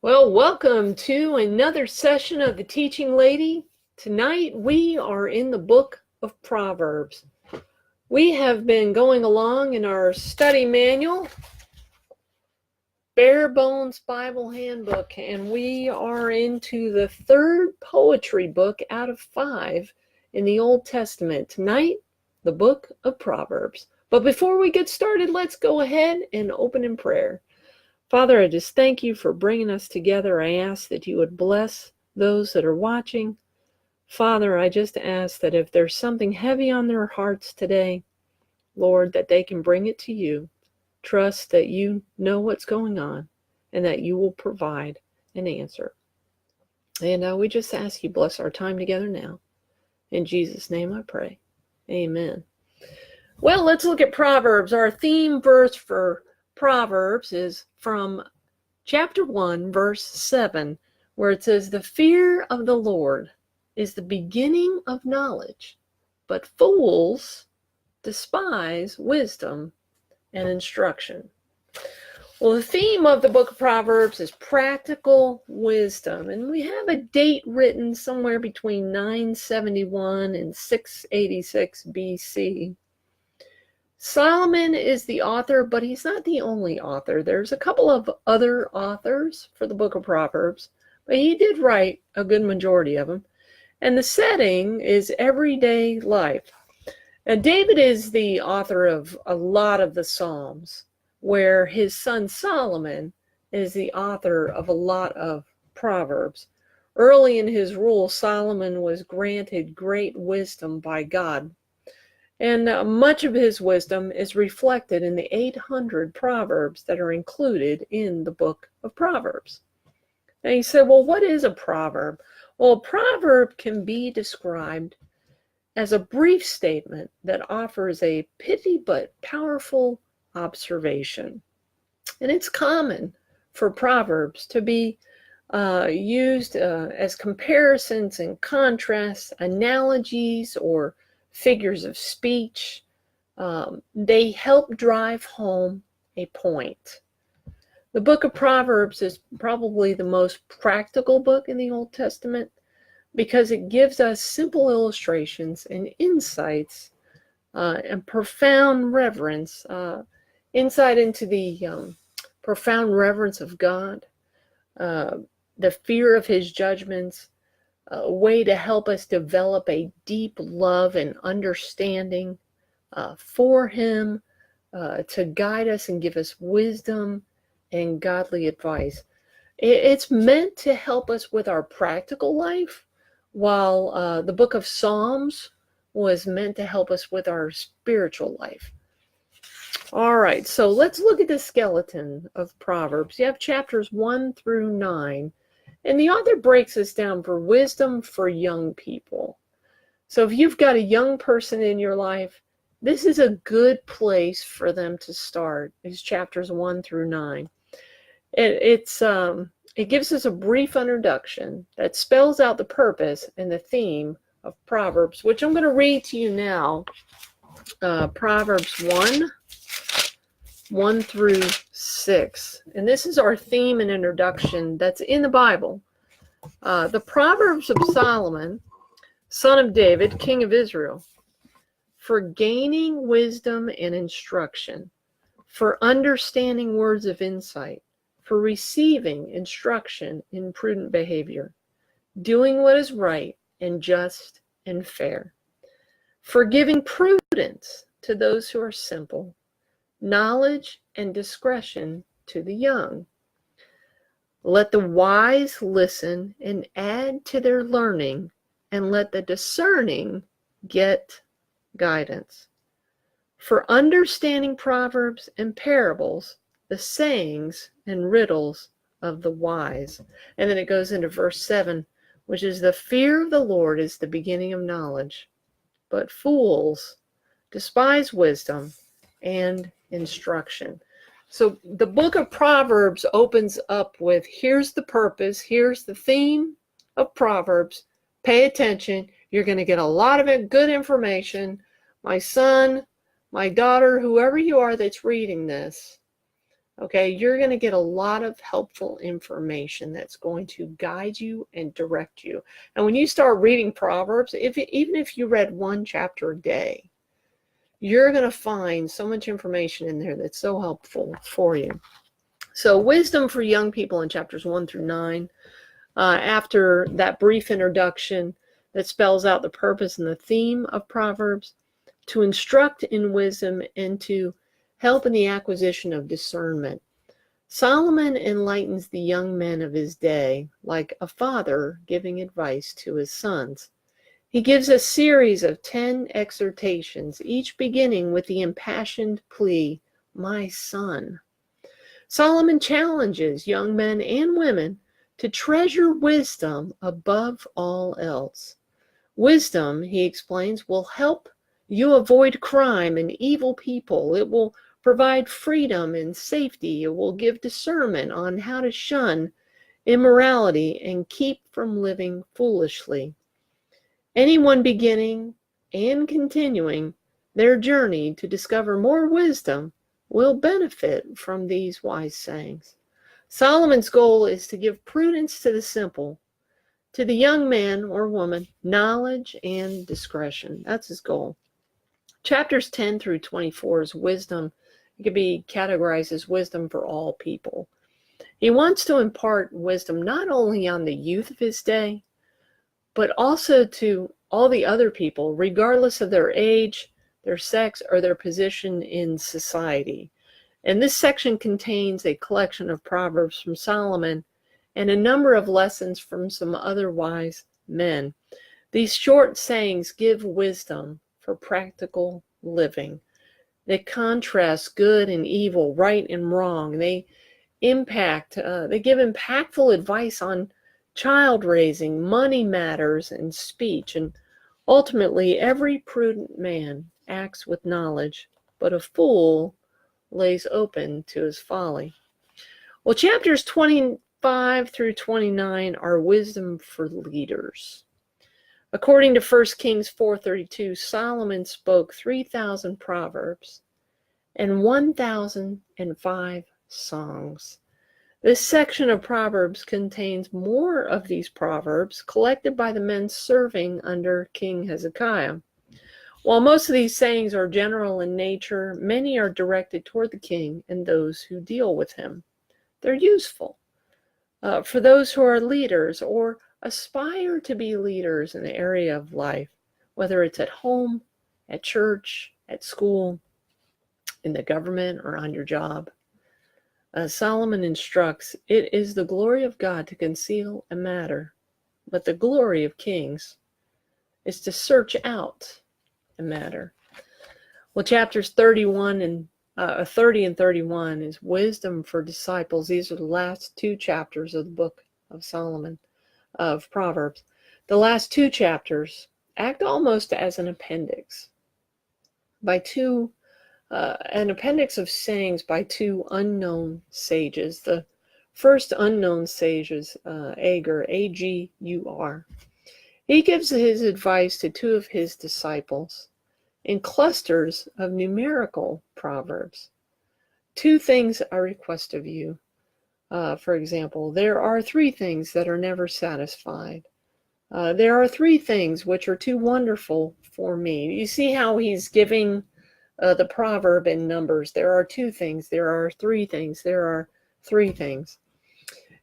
Well, welcome to another session of the Teaching Lady. Tonight we are in the book of Proverbs. We have been going along in our study manual, Bones Bible Handbook, and we are into the third poetry book out of 5 in the Old Testament. Tonight, the book of Proverbs. But before we get started, let's go ahead and open in prayer. Father, I just thank you for bringing us together. I ask that you would bless those that are watching. Father, I just ask that if there's something heavy on their hearts today, Lord, that they can bring it to you. Trust that you know what's going on and that you will provide an answer. And we just ask you bless our time together now. In Jesus' name I pray. Amen. Well, let's look at Proverbs. Our theme verse for Proverbs is from chapter 1, verse 7, where it says, "The fear of the Lord is the beginning of knowledge, but fools despise wisdom and instruction." Well, the theme of the book of Proverbs is practical wisdom, and we have a date written somewhere between 971 and 686 BC. Solomon is the author, but he's not the only author. There's a couple of other authors for the book of Proverbs, but he did write a good majority of them. And the setting is everyday life. And David is the author of a lot of the Psalms, where his son Solomon is the author of a lot of Proverbs. Early in his rule, Solomon was granted great wisdom by God. And much of his wisdom is reflected in the 800 Proverbs that are included in the book of Proverbs. And you say, well, what is a proverb? Well, a proverb can be described as a brief statement that offers a pithy but powerful observation. And it's common for proverbs to be used as comparisons and contrasts, analogies, or figures of speech. They help drive home a point. The book of Proverbs is probably the most practical book in the Old Testament because it gives us simple illustrations and insights and profound reverence, insight into the profound reverence of God, the fear of his judgments, a way to help us develop a deep love and understanding for him, to guide us and give us wisdom and godly advice. It's meant to help us with our practical life, while the book of Psalms was meant to help us with our spiritual life. All right, so let's look at the skeleton of Proverbs. You have chapters 1 through 9. And the author breaks this down for wisdom for young people. So if you've got a young person in your life, this is a good place for them to start, is chapters 1 through 9. It gives us a brief introduction that spells out the purpose and the theme of Proverbs, which I'm going to read to you now. Proverbs 1 through 6. And this is our theme and introduction that's in the Bible. The Proverbs of Solomon, son of David, king of Israel, for gaining wisdom and instruction, for understanding words of insight, for receiving instruction in prudent behavior, doing what is right and just and fair, for giving prudence to those who are simple, knowledge and discretion to the young. Let the wise listen and add to their learning, and let the discerning get guidance. For understanding proverbs and parables, the sayings and riddles of the wise. And then it goes into verse 7, which is, the fear of the Lord is the beginning of knowledge, but fools despise wisdom and instruction. So the book of Proverbs opens up with, here's the purpose, here's the theme of Proverbs. Pay attention. You're going to get a lot of good information. My son, my daughter, whoever you are that's reading this, Okay, you're going to get a lot of helpful information that's going to guide you and direct you. And when you start reading Proverbs, even if you read one chapter a day, you're going to find so much information in there that's so helpful for you. So wisdom for young people in chapters 1 through 9. After that brief introduction that spells out the purpose and the theme of Proverbs, to instruct in wisdom and to help in the acquisition of discernment. Solomon enlightens the young men of his day like a father giving advice to his sons. He gives a series of 10 exhortations, each beginning with the impassioned plea, "My son." Solomon challenges young men and women to treasure wisdom above all else. Wisdom, he explains, will help you avoid crime and evil people. It will provide freedom and safety. It will give discernment on how to shun immorality and keep from living foolishly. Anyone beginning and continuing their journey to discover more wisdom will benefit from these wise sayings. Solomon's goal is to give prudence to the simple, to the young man or woman, knowledge and discretion. That's his goal. Chapters 10 through 24 is wisdom. It can be categorized as wisdom for all people. He wants to impart wisdom not only on the youth of his day, but also to all the other people, regardless of their age, their sex, or their position in society. And this section contains a collection of proverbs from Solomon and a number of lessons from some other wise men. These short sayings give wisdom for practical living. They contrast good and evil, right and wrong. They give impactful advice on child raising, money matters, and speech. And ultimately, every prudent man acts with knowledge, but a fool lays open to his folly. Well, chapters 25 through 29 are wisdom for leaders. According to 1 Kings 4:32, Solomon spoke 3,000 proverbs and 1,005 songs. This section of Proverbs contains more of these proverbs collected by the men serving under King Hezekiah. While most of these sayings are general in nature, many are directed toward the king and those who deal with him. They're useful for those who are leaders or aspire to be leaders in the area of life, whether it's at home, at church, at school, in the government, or on your job. Solomon instructs, "It is the glory of God to conceal a matter, but the glory of kings is to search out a matter." Well, chapters 30 and 31 is wisdom for disciples. These are the last two chapters of the book of Solomon, of Proverbs. The last two chapters act almost as an appendix of sayings by two unknown sages. The first unknown sage is Agur, A-G-U-R. He gives his advice to two of his disciples in clusters of numerical proverbs. Two things I request of you. For example, there are three things that are never satisfied. There are three things which are too wonderful for me. You see how he's giving the proverb in numbers. There are two things. There are three things. There are three things.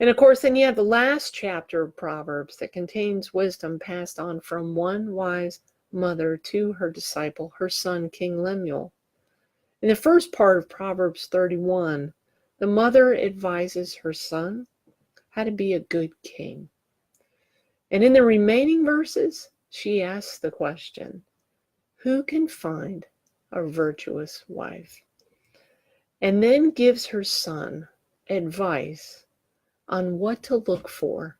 And of course, then you have the last chapter of Proverbs that contains wisdom passed on from one wise mother to her disciple, her son, King Lemuel. In the first part of Proverbs 31, the mother advises her son how to be a good king. And in the remaining verses, she asks the question, who can find a virtuous wife? And then gives her son advice on what to look for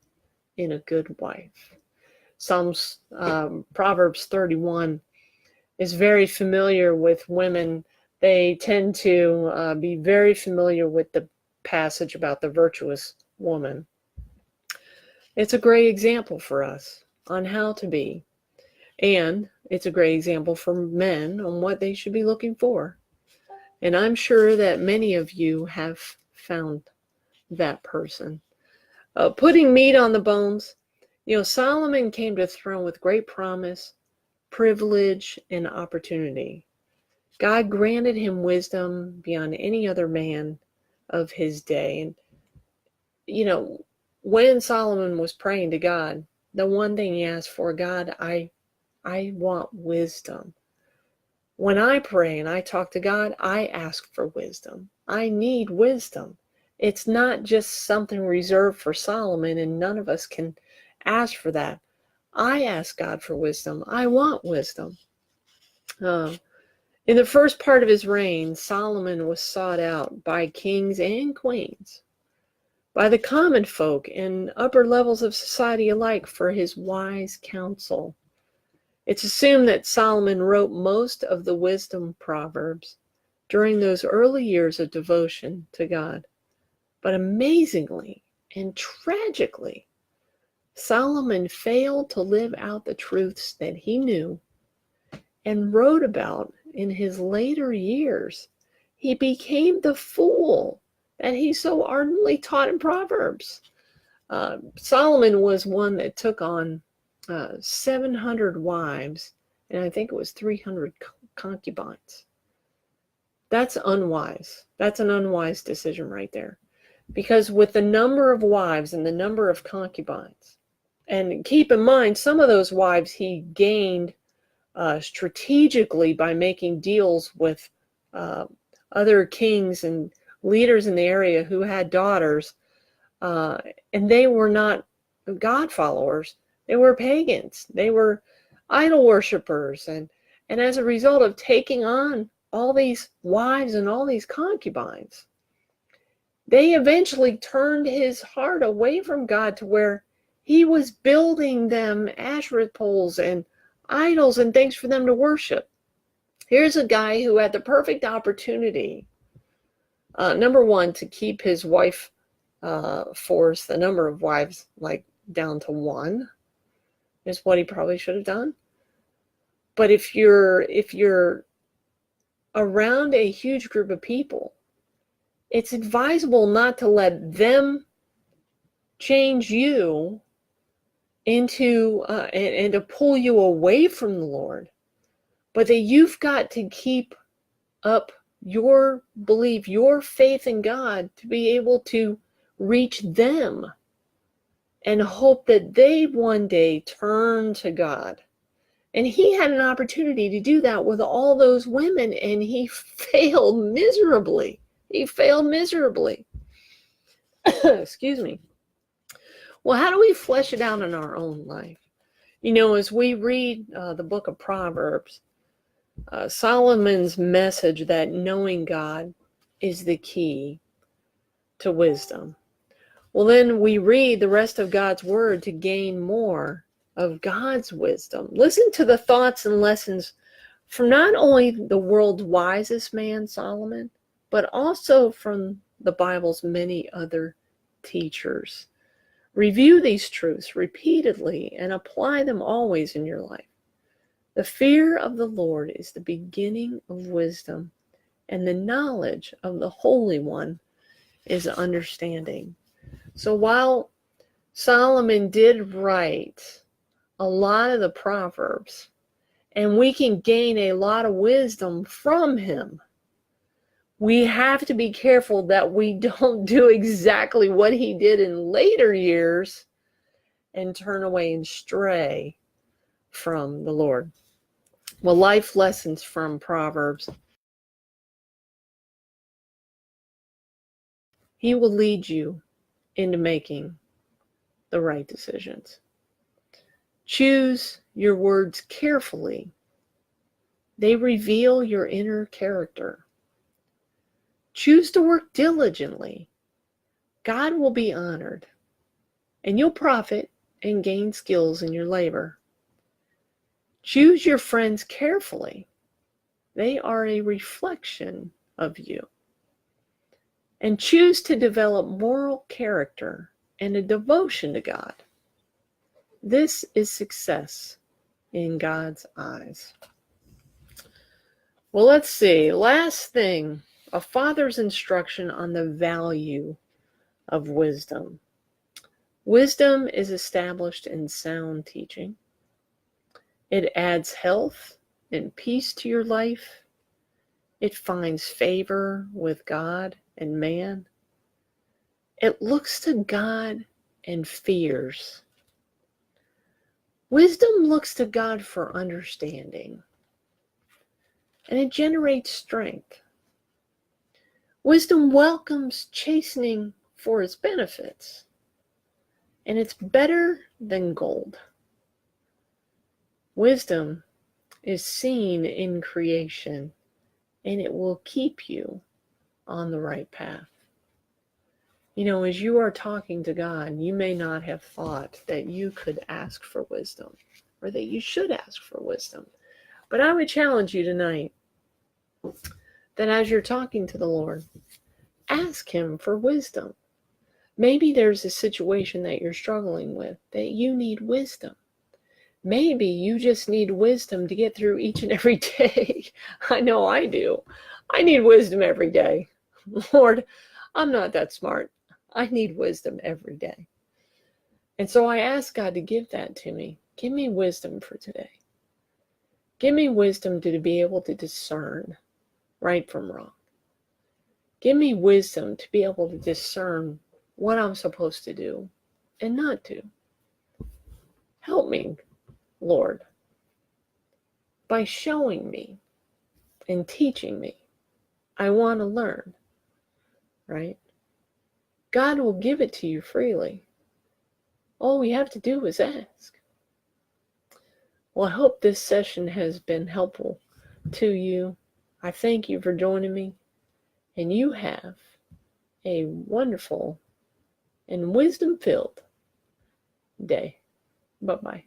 in a good wife. Proverbs 31 is very familiar with women. They tend to be very familiar with the passage about the virtuous woman. It's a great example for us on how to be. And it's a great example for men on what they should be looking for. And I'm sure that many of you have found that person. Putting meat on the bones, Solomon came to the throne with great promise, privilege, and opportunity. God granted him wisdom beyond any other man of his day. And, when Solomon was praying to God, the one thing he asked for, God, I want wisdom. When I pray and I talk to God, I ask for wisdom. I need wisdom. It's not just something reserved for Solomon, and none of us can ask for that. I ask God for wisdom. I want wisdom. In the first part of his reign, Solomon was sought out by kings and queens, by the common folk and upper levels of society alike for his wise counsel. It's assumed that Solomon wrote most of the wisdom proverbs during those early years of devotion to God. But amazingly and tragically, Solomon failed to live out the truths that he knew and wrote about in his later years. He became the fool that he so ardently taught in Proverbs. Solomon was one that took on 700 wives, and I think it was 300 concubines. That's unwise. That's an unwise decision right there. Because with the number of wives and the number of concubines, and keep in mind, some of those wives he gained strategically by making deals with other kings and leaders in the area who had daughters, and they were not God followers. They were pagans. They were idol worshipers. And as a result of taking on all these wives and all these concubines, they eventually turned his heart away from God to where he was building them Asherah poles and idols and things for them to worship. Here's a guy who had the perfect opportunity, number one, to keep his wife force, the number of wives, like down to one, is what he probably should have done. But if you're around a huge group of people, it's advisable not to let them change you into and to pull you away from the Lord, but that you've got to keep up your belief, your faith in God, to be able to reach them and hope that they one day turn to God. And he had an opportunity to do that with all those women, and he failed miserably. He failed miserably. Excuse me. Well, how do we flesh it out in our own life? As we read the book of Proverbs, Solomon's message that knowing God is the key to wisdom. Well, then we read the rest of God's word to gain more of God's wisdom. Listen to the thoughts and lessons from not only the world's wisest man, Solomon, but also from the Bible's many other teachers. Review these truths repeatedly and apply them always in your life. The fear of the Lord is the beginning of wisdom, and the knowledge of the Holy One is understanding. So while Solomon did write a lot of the Proverbs, and we can gain a lot of wisdom from him, we have to be careful that we don't do exactly what he did in later years and turn away and stray from the Lord. Well, life lessons from Proverbs. He will lead you into making the right decisions. Choose your words carefully. They reveal your inner character. Choose to work diligently. God will be honored, and you'll profit and gain skills in your labor. Choose your friends carefully. They are a reflection of you. And choose to develop moral character and a devotion to God. This is success in God's eyes. Well, let's see. Last thing A father's instruction on the value of wisdom. Wisdom is established in sound teaching. It adds health and peace to your life. It finds favor with God and man. It looks to God and fears. Wisdom looks to God for understanding, and it generates strength. Wisdom welcomes chastening for its benefits, and it's better than gold. Wisdom is seen in creation, and it will keep you on the right path. You know, as you are talking to God, you may not have thought that you could ask for wisdom or that you should ask for wisdom. But I would challenge you tonight that as you're talking to the Lord, ask Him for wisdom. Maybe there's a situation that you're struggling with that you need wisdom. Maybe you just need wisdom to get through each and every day. I know I do. I need wisdom every day. Lord, I'm not that smart. I need wisdom every day. And so I ask God to give that to me. Give me wisdom for today. Give me wisdom to be able to discern right from wrong. Give me wisdom to be able to discern what I'm supposed to do and not do. Help me, Lord, by showing me and teaching me. I want to learn, right? God will give it to you freely. All we have to do is ask. Well, I hope this session has been helpful to you. I thank you for joining me, and you have a wonderful and wisdom-filled day. Bye-bye.